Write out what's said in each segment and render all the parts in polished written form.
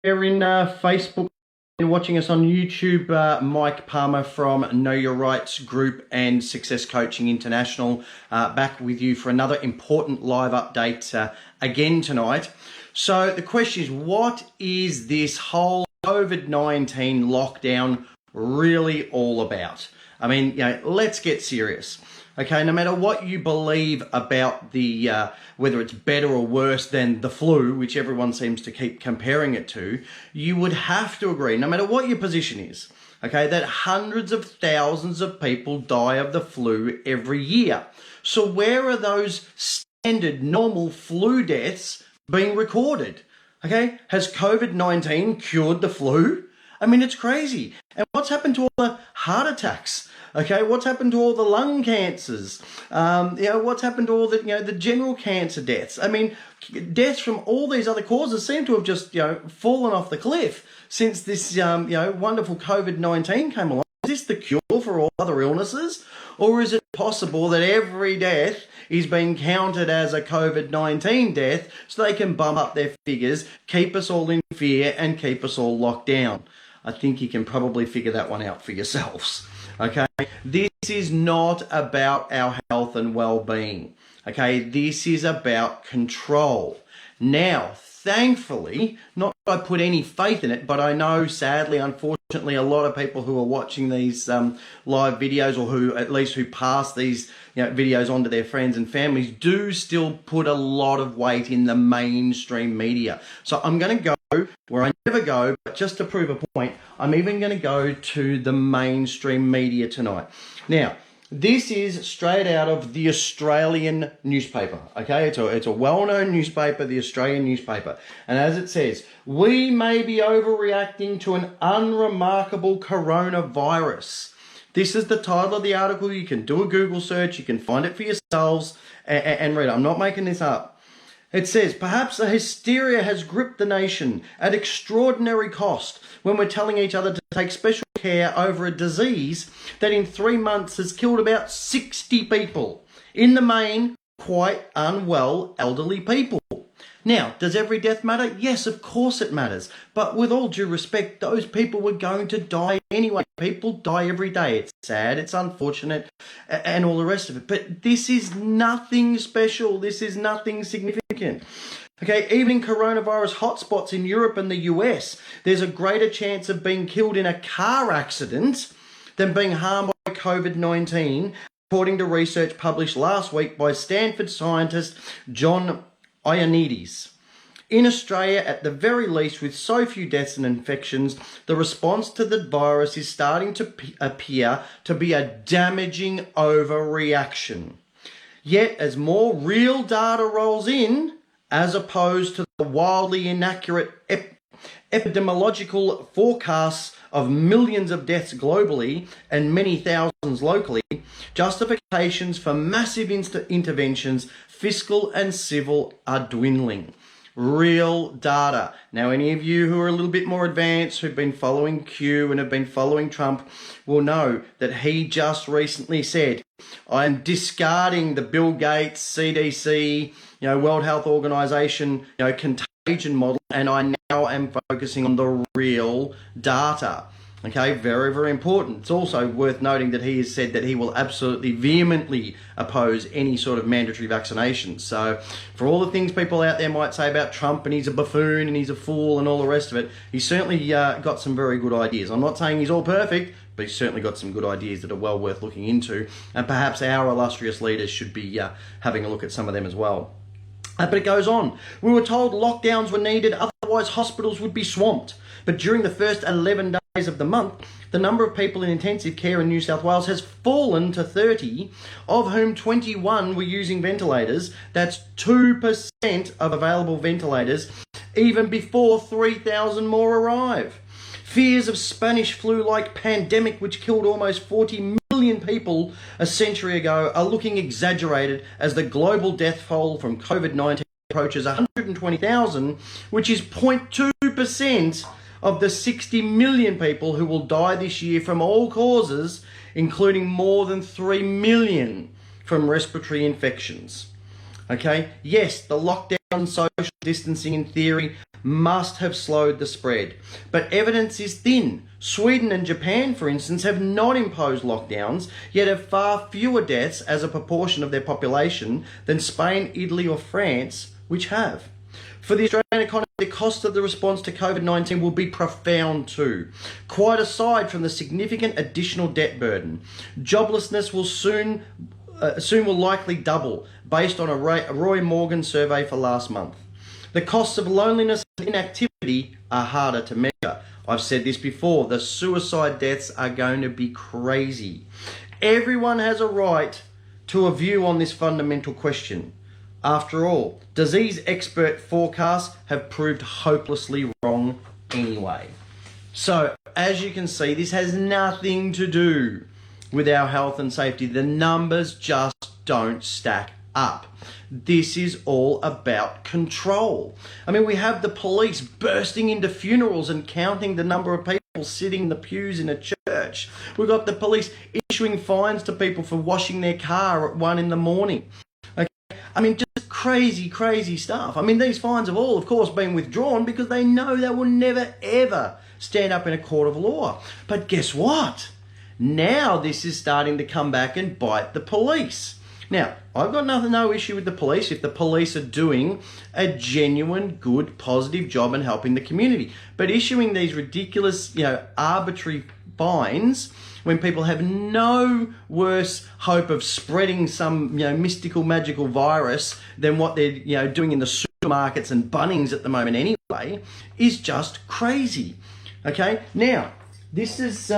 We're in Facebook and watching us on YouTube. Mike Palmer from Know Your Rights Group and Success Coaching International, back with you for another important live update again tonight. So the question is, what is this whole COVID-19 lockdown really all about? I mean, let's get serious. Okay, no matter what you believe about the whether it's better or worse than the flu, which everyone seems to keep comparing it to, you would have to agree, no matter what your position is, okay, that hundreds of thousands of people die of the flu every year. So where are those standard normal flu deaths being recorded? Okay, has COVID-19 cured the flu? I mean, it's crazy. And what's happened to all the heart attacks? Okay, what's happened to all the lung cancers? What's happened to all the, the general cancer deaths? I mean, deaths from all these other causes seem to have just, fallen off the cliff since this, wonderful COVID-19 came along. Is this the cure for all other illnesses? Or is it possible that every death is being counted as a COVID-19 death so they can bump up their figures, keep us all in fear and keep us all locked down? I think you can probably figure that one out for yourselves. Okay, this is not about our health and well-being. Okay, this is about control. Now, thankfully, not that I put any faith in it, but I know, sadly, unfortunately, a lot of people who are watching these live videos, or who pass these videos on to their friends and families, do still put a lot of weight in the mainstream media. So I'm going to go where I never go, but just to prove a point, I'm even going to go to the mainstream media tonight. Now, this is straight out of the Australian newspaper, okay? It's a well-known newspaper, the Australian newspaper. And as it says, we may be overreacting to an unremarkable coronavirus. This is the title of the article. You can do a Google search. You can find it for yourselves and read it. I'm not making this up. It says, perhaps a hysteria has gripped the nation at extraordinary cost when we're telling each other to take special care over a disease that in 3 months has killed about 60 people. In the main, quite unwell elderly people. Now, does every death matter? Yes, of course it matters. But with all due respect, those people were going to die anyway. People die every day. It's sad, it's unfortunate, and all the rest of it. But this is nothing special. This is nothing significant. Okay, even in coronavirus hotspots in Europe and the US, there's a greater chance of being killed in a car accident than being harmed by COVID-19, according to research published last week by Stanford scientist John Ioannidis. In Australia, at the very least, with so few deaths and infections, the response to the virus is starting to appear to be a damaging overreaction. Yet, as more real data rolls in, as opposed to the wildly inaccurate epidemiological forecasts of millions of deaths globally and many thousands locally, justifications for massive interventions, fiscal and civil, are dwindling. Real data. Now, any of you who are a little bit more advanced, who've been following Q and have been following Trump, will know that he just recently said, I'm discarding the Bill Gates, CDC, World Health Organization, contagion model, and I now am focusing on the real data. Okay, very, very important. It's also worth noting that he has said that he will absolutely vehemently oppose any sort of mandatory vaccinations. So for all the things people out there might say about Trump and he's a buffoon and he's a fool and all the rest of it, he's certainly got some very good ideas. I'm not saying he's all perfect, but he's certainly got some good ideas that are well worth looking into. And perhaps our illustrious leaders should be having a look at some of them as well. But it goes on. We were told lockdowns were needed, otherwise hospitals would be swamped. But during the first 11 days of the month, the number of people in intensive care in New South Wales has fallen to 30, of whom 21 were using ventilators. That's 2% of available ventilators, even before 3,000 more arrive. Fears of Spanish flu-like pandemic, which killed almost 40 million people a century ago, are looking exaggerated as the global death toll from COVID-19 approaches 120,000, which is 0.2% of the 60 million people who will die this year from all causes, including more than 3 million from respiratory infections. Okay, yes, the lockdown, social distancing in theory must have slowed the spread. But evidence is thin. Sweden and Japan, for instance, have not imposed lockdowns, yet have far fewer deaths as a proportion of their population than Spain, Italy or France, which have. For the Australian economy, the cost of the response to COVID-19 will be profound too. Quite aside from the significant additional debt burden, joblessness will soon will likely double, based on a Roy Morgan survey for last month. The costs of loneliness and inactivity are harder to measure. I've said this before, the suicide deaths are going to be crazy. Everyone has a right to a view on this fundamental question. After all, disease expert forecasts have proved hopelessly wrong anyway. So, as you can see, this has nothing to do with our health and safety. The numbers just don't stack up. This is all about control. I mean, we have the police bursting into funerals and counting the number of people sitting in the pews in a church. We've got the police issuing fines to people for washing their car at 1 a.m. Okay? I mean, just crazy stuff. I mean, these fines have all, of course, been withdrawn because they know they will never, ever stand up in a court of law. But guess what? Now this is starting to come back and bite the police. Now, I've got no issue with the police if the police are doing a genuine, good, positive job in helping the community. But issuing these ridiculous, arbitrary fines when people have no worse hope of spreading some, mystical, magical virus than what they're, doing in the supermarkets and Bunnings at the moment anyway, is just crazy. Okay? Now, this is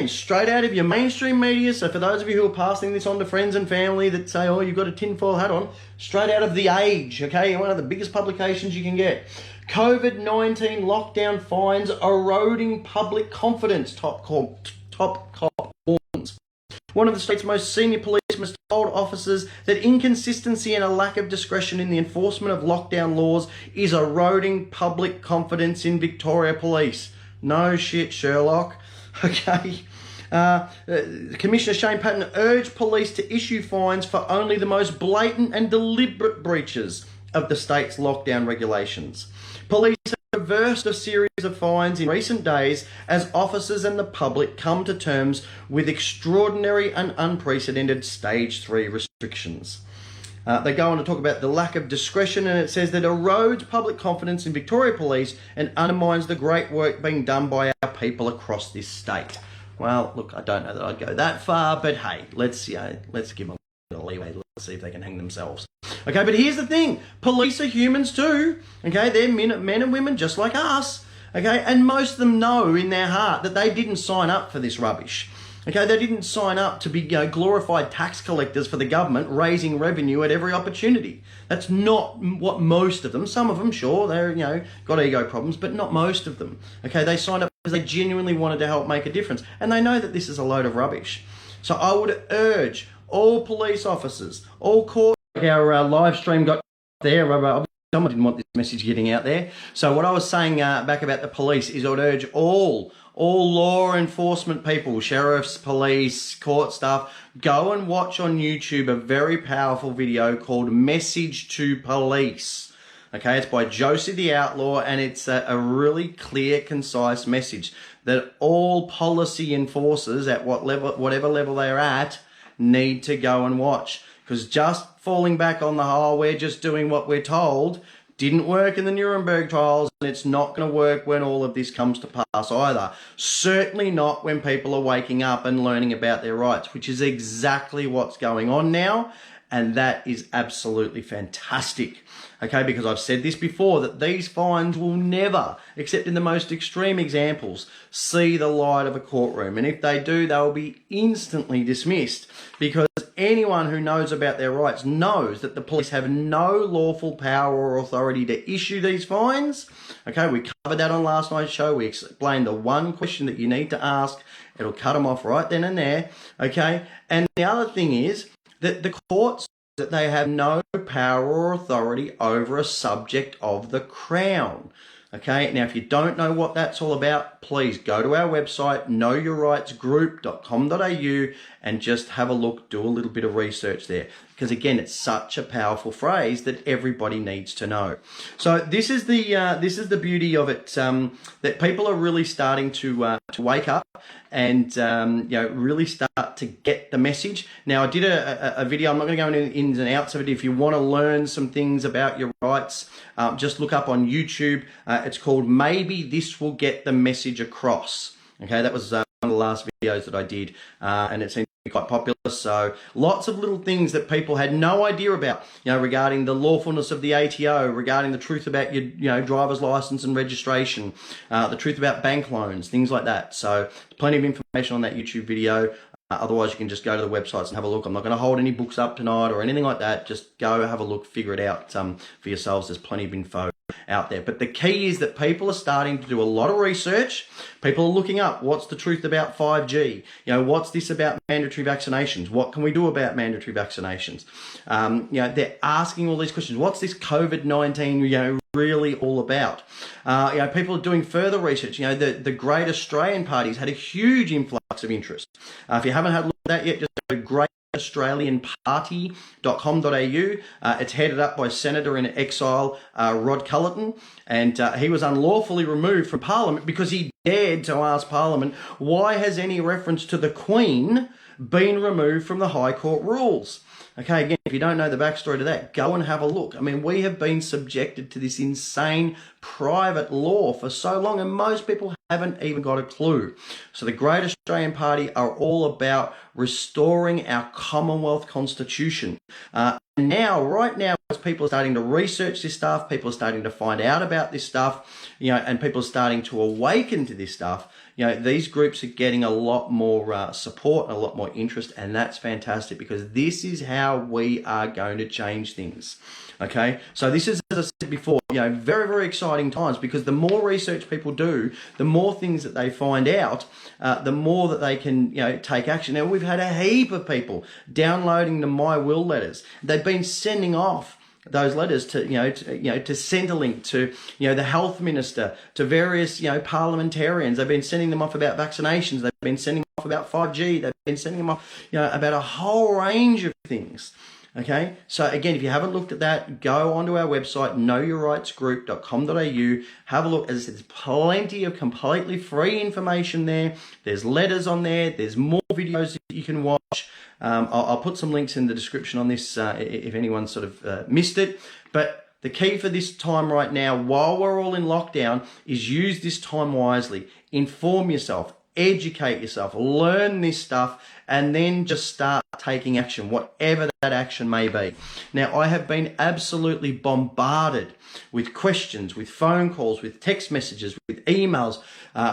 straight out of your mainstream media. So for those of you who are passing this on to friends and family that say, oh, you've got a tinfoil hat on, straight out of The Age, okay? One of the biggest publications you can get. COVID-19 lockdown fines eroding public confidence, top cop warns. One of the state's most senior policemen told officers that inconsistency and a lack of discretion in the enforcement of lockdown laws is eroding public confidence in Victoria Police. No shit, Sherlock. Okay. Commissioner Shane Patton urged police to issue fines for only the most blatant and deliberate breaches of the state's lockdown regulations. Police have reversed a series of fines in recent days as officers and the public come to terms with extraordinary and unprecedented Stage 3 restrictions. They go on to talk about the lack of discretion, and it says that erodes public confidence in Victoria Police and undermines the great work being done by our people across this state. Well, look, I don't know that I'd go that far, but hey, let's give them a leeway. Let's see if they can hang themselves. Okay, but here's the thing. Police are humans too. Okay, they're men and women just like us. Okay, and most of them know in their heart that they didn't sign up for this rubbish. Okay, they didn't sign up to be glorified tax collectors for the government, raising revenue at every opportunity. That's not what most of them, some of them, sure, they're, got ego problems, but not most of them. Okay, they signed up because they genuinely wanted to help make a difference. And they know that this is a load of rubbish. So I would urge all police officers, all court, our live stream got there, someone didn't want this message getting out there. So what I was saying back about the police is I would urge all law enforcement people, sheriffs, police, court staff, go and watch on YouTube a very powerful video called Message to Police. Okay, it's by Josie the Outlaw, and it's a really clear, concise message that all policy enforcers at whatever level they're at need to go and watch. Because just falling back on the whole, we're just doing what we're told, didn't work in the Nuremberg trials, and it's not going to work when all of this comes to pass either. Certainly not when people are waking up and learning about their rights, which is exactly what's going on now, and that is absolutely fantastic. Okay, because I've said this before, that these fines will never, except in the most extreme examples, see the light of a courtroom. And if they do, they will be instantly dismissed, because anyone who knows about their rights knows that the police have no lawful power or authority to issue these fines. Okay, we covered that on last night's show. We explained the one question that you need to ask. It'll cut them off right then and there. Okay, and the other thing is that the courts, that they have no power or authority over a subject of the Crown. Okay, now if you don't know what that's all about, please go to our website, knowyourrightsgroup.com.au, and just have a look, do a little bit of research there. Because again, it's such a powerful phrase that everybody needs to know. So this is the beauty of it, that people are really starting to wake up and really start to get the message. Now, I did a video. I'm not going to go into the ins and outs of it. If you want to learn some things about your rights, just look up on YouTube. It's called "Maybe This Will Get the Message Across." Okay, that was one of the last videos that I did, and it seems to be quite popular. So lots of little things that people had no idea about, regarding the lawfulness of the ATO, regarding the truth about your driver's license and registration, the truth about bank loans, things like that. So plenty of information on that YouTube video. Otherwise, you can just go to the websites and have a look. I'm not going to hold any books up tonight or anything like that. Just go have a look, figure it out for yourselves. There's plenty of info out there. But the key is that people are starting to do a lot of research. People are looking up what's the truth about 5G. What's this about mandatory vaccinations? What can we do about mandatory vaccinations? They're asking all these questions. What's this COVID-19, really all about? People are doing further research. The Great Australian Party's had a huge influx of interest. If you haven't had a look at that yet, just go to greataustralianparty.com.au. It's headed up by Senator in exile Rod Culleton, and he was unlawfully removed from Parliament because he dared to ask Parliament, why has any reference to the Queen been removed from the High Court rules? Okay, again, if you don't know the backstory to that, go and have a look. I mean, we have been subjected to this insane private law for so long, and most people haven't even got a clue. So the Great Australian Party are all about restoring our Commonwealth Constitution. And right now, as people are starting to research this stuff, people are starting to find out about this stuff, and people are starting to awaken to this stuff, these groups are getting a lot more support and a lot more interest, and that's fantastic because this is how we are going to change things. Okay, so this is, as I said before, very, very exciting times because the more research people do, the more things that they find out, the more that they can, take action. Now, we've had a heap of people downloading the My Will letters. They've been sending off those letters to to Centrelink, to the health minister, to various parliamentarians. They've been sending them off about vaccinations. They've been sending them off about 5G. They've been sending them off about a whole range of things. Okay, so again, if you haven't looked at that, go onto our website, knowyourrightsgroup.com.au. Have a look. As I said, there's plenty of completely free information there. There's letters on there. There's more videos that you can watch. I'll put some links in the description on this if anyone sort of missed it. But the key for this time right now, while we're all in lockdown, is use this time wisely. Inform yourself. Educate yourself, learn this stuff, and then just start taking action, whatever that action may be. Now, I have been absolutely bombarded with questions, with phone calls, with text messages, with emails,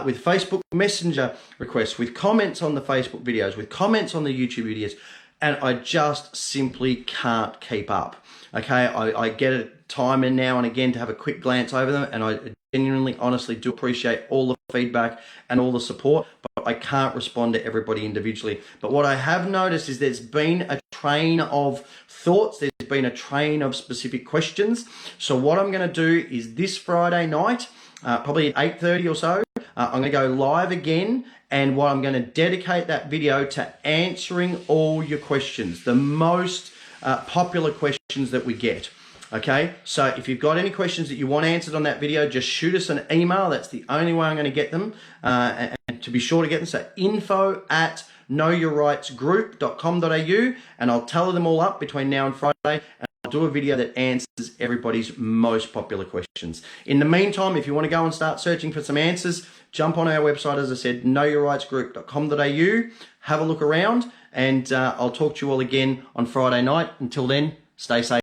with Facebook Messenger requests, with comments on the Facebook videos, with comments on the YouTube videos, and I just simply can't keep up. Okay, I get it time and now and again to have a quick glance over them, and I genuinely, honestly do appreciate all the feedback and all the support, but I can't respond to everybody individually. But what I have noticed is there's been a train of thoughts, there's been a train of specific questions. So what I'm going to do is this Friday night, probably at 8:30 or so, I'm going to go live again, and what I'm going to dedicate that video to answering all your questions, the most popular questions that we get. Okay, so if you've got any questions that you want answered on that video, just shoot us an email. That's the only way I'm going to get them. And to be sure to get them, so info@knowyourrightsgroup.com.au, and I'll tally them all up between now and Friday, and I'll do a video that answers everybody's most popular questions. In the meantime, if you want to go and start searching for some answers, jump on our website, as I said, knowyourrightsgroup.com.au, have a look around, and I'll talk to you all again on Friday night. Until then, stay safe.